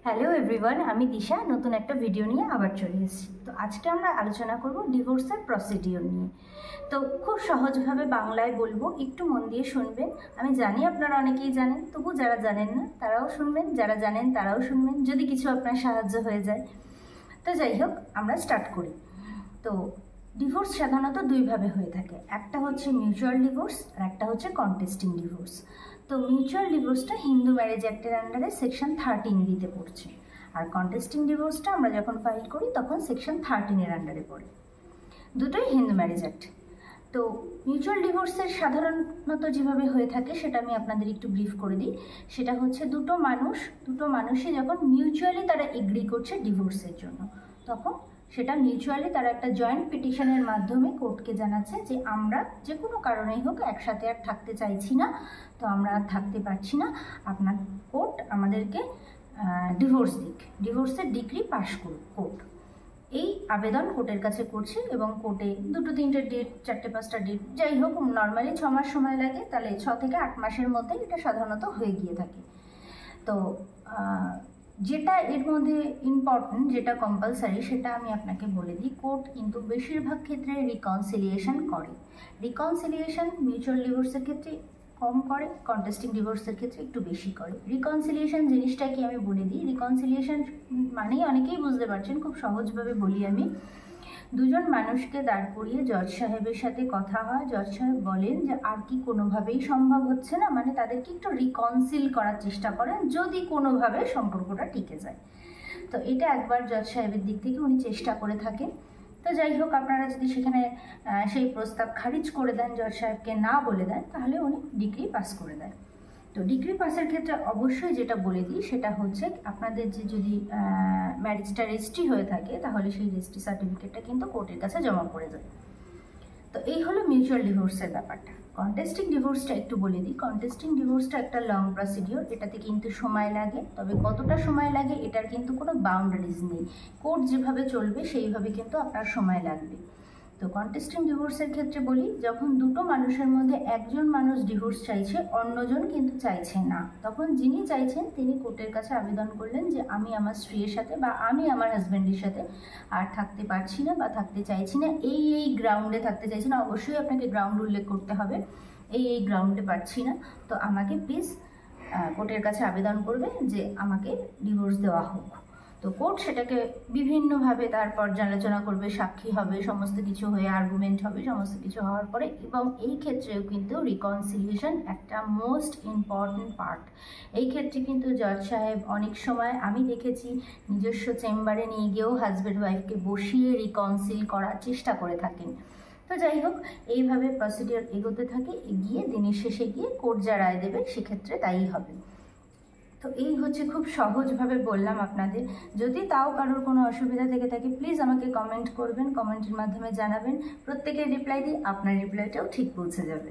Hello everyone, আমি দিশা নতুন একটা ভিডিও নিয়ে আবার চলে এসেছি। তো আজকে আমরা আলোচনা করব ডিভোর্সের প্রসিডিওর নিয়ে। তো খুব সহজভাবে বাংলায় বলবো, একটু মন দিয়ে শুনবেন। আমি জানি আপনারা অনেকেই জানেন, তবু যারা জানেন না তারাও শুনবেন, যারা জানেন তারাও শুনবেন, যদি কিছু আপনার সাহায্য হয়ে যায়। তো যাই হোক, আমরা স্টার্ট করি। তো ডিভোর্স সাধারণত দুইভাবে হয়ে থাকে, একটা হচ্ছে মিউচুয়াল ডিভোর্স আর একটা হচ্ছে কন্টেস্টিং ডিভোর্স। তো মিউচুয়াল ডিভোর্সটা হিন্দু ম্যারেজ অ্যাক্টের আন্ডারে সেকশন 13 পড়ছে, আর কন্টেস্টিং ডিভোর্সটা আমরা যখন ফাইল করি তখন সেকশন 13 আন্ডারে পড়ে। দুটোই হিন্দু ম্যারেজ অ্যাক্ট। তো মিউচুয়াল ডিভোর্সের সাধারণত যেভাবে হয়ে থাকে সেটা আমি আপনাদের একটু ব্রিফ করে দিই। সেটা হচ্ছে দুটো মানুষই যখন মিউচুয়ালি তারা এগ্রি করছে ডিভোর্সের জন্য, তখন সেটা মিউচুয়ালি তারা একটা জয়েন্ট পিটিশনের মাধ্যমে কোর্টকে জানাচ্ছে যে আমরা যে কোনো কারণেই হোক একসাথে আর থাকতে চাইছি না, তো আমরা আর থাকতে পারছি না, আপনার কোর্ট আমাদেরকে ডিভোর্স দিক, ডিভোর্সের ডিগ্রি পাশ করুক কোর্ট। এই আবেদন কোর্টের কাছে করছে এবং কোর্টে 2-3টে ডেট, 4-5টা ডেট, যাই হোক নর্মালি 6 মাস সময় লাগে, তাহলে 6 থেকে 8 মাসের মধ্যে এটা সাধারণত হয়ে গিয়ে থাকে। তো যেটা এর মধ্যে ইম্পর্টেন্ট, যেটা কম্পালসারি, সেটা আমি আপনাকে বলে দিই। কোর্ট কিন্তু বেশিরভাগ ক্ষেত্রে রিকনসিলিয়েশন করে। রিকনসিলিয়েশন মিউচুয়াল ডিভোর্সের ক্ষেত্রে কম করে, কন্টেস্টিং ডিভোর্সের ক্ষেত্রে একটু বেশি করে। রিকনসিলিয়েশন জিনিসটা কি আমি বলে দিই। রিকনসিলিয়েশন মানেই অনেকেই বুঝতে পারছেন, খুব সহজভাবে বলি আমি। দুজন মানুষকে দাঁড় করিয়ে জজ সাহেবের সাথে কথা হয়, জজ সাহেব বলেন যে আর কি কোনোভাবেই সম্ভব হচ্ছে না, মানে তাদেরকে একটু রিকনসিল করার চেষ্টা করেন যদি কোনোভাবে সম্পর্কটা টিকে যায়। তো এটা একবার জজ সাহেবের দিক থেকে উনি চেষ্টা করে থাকেন। তো যাই হোক, আপনারা যদি সেখানে সেই প্রস্তাব খারিজ করে দেন, জজ সাহেবকে না বলে দেন, তাহলে উনি ডিগ্রি পাস করে দেন। তো ডিগ্রি পাসের ক্ষেত্রে অবশ্যই যেটা বলে দিই সেটা হচ্ছে আপনাদের যে যদি ম্যারেজটা রেজিস্ট্রি হয়ে থাকে তাহলে সেই রেজিস্ট্রি সার্টিফিকেটটা কিন্তু কোর্টের কাছে জমা পড়ে যায়। তো এই হলো মিউচুয়াল ডিভোর্সের ব্যাপারটা। কন্টেস্টিং ডিভোর্সটা একটু বলে দিই। কন্টেস্টিং ডিভোর্সটা একটা লং প্রসিডিওর, এটাতে কিন্তু সময় লাগে, তবে কতটা সময় লাগে এটার কিন্তু কোনো বাউন্ডারিজ নেই। কোর্ট যেভাবে চলবে সেইভাবে কিন্তু আপনার সময় লাগবে। তো কন্টেস্টিং ডিভোর্সের ক্ষেত্রে বলি, যখন দুটো মানুষের মধ্যে একজন মানুষ ডিভোর্স চাইছে, অন্যজন কিন্তু চাইছে না, তখন যিনি চাইছেন তিনি কোর্টের কাছে আবেদন করলেন যে আমি আমার স্ত্রীর সাথে বা আমি আমার হাজব্যান্ডের সাথে আর থাকতে পারছি না বা থাকতে চাইছি না, এই গ্রাউন্ডে থাকতে চাইছি না, অবশ্যই আপনাকে গ্রাউন্ড উল্লেখ করতে হবে, এই গ্রাউন্ডে পারছি না, তো আমাকে প্লিজ কোর্টের কাছে আবেদন করবে যে আমাকে ডিভোর্স দেওয়া হোক। তো কোর্ট সেটাকে বিভিন্নভাবে তার পর্যালোচনা করবে, সাক্ষী হবে, সমস্ত কিছু হয়ে আর্গুমেন্ট হবে, সমস্ত কিছু হওয়ার পরে, এবং এই ক্ষেত্রেও কিন্তু রিকনসিলিয়েশন একটা মোস্ট ইম্পর্টেন্ট পার্ট। এই ক্ষেত্রে কিন্তু জজ সাহেব অনেক সময় আমি দেখেছি নিজস্ব চেম্বারে নিয়ে গিয়েও হাজব্যান্ড ওয়াইফকে বসিয়ে রিকনসিল করার চেষ্টা করে থাকেন। তো যাই হোক, এইভাবে প্রসিডিওর এগোতে থাকে, এগিয়ে দিনের শেষে গিয়ে কোর্ট যা রায় দেবে সেক্ষেত্রে তাই হবে। তো এই হচ্ছে, খুব সহজভাবে বললাম আপনাদের। যদি তাও কারোর কোনো অসুবিধা থেকে থাকে প্লিজ আমাকে কমেন্ট করবেন, কমেন্টের মাধ্যমে জানাবেন, প্রত্যেকের রিপ্লাই দিই, আপনার রিপ্লাইটাও ঠিক পৌঁছে যাবে।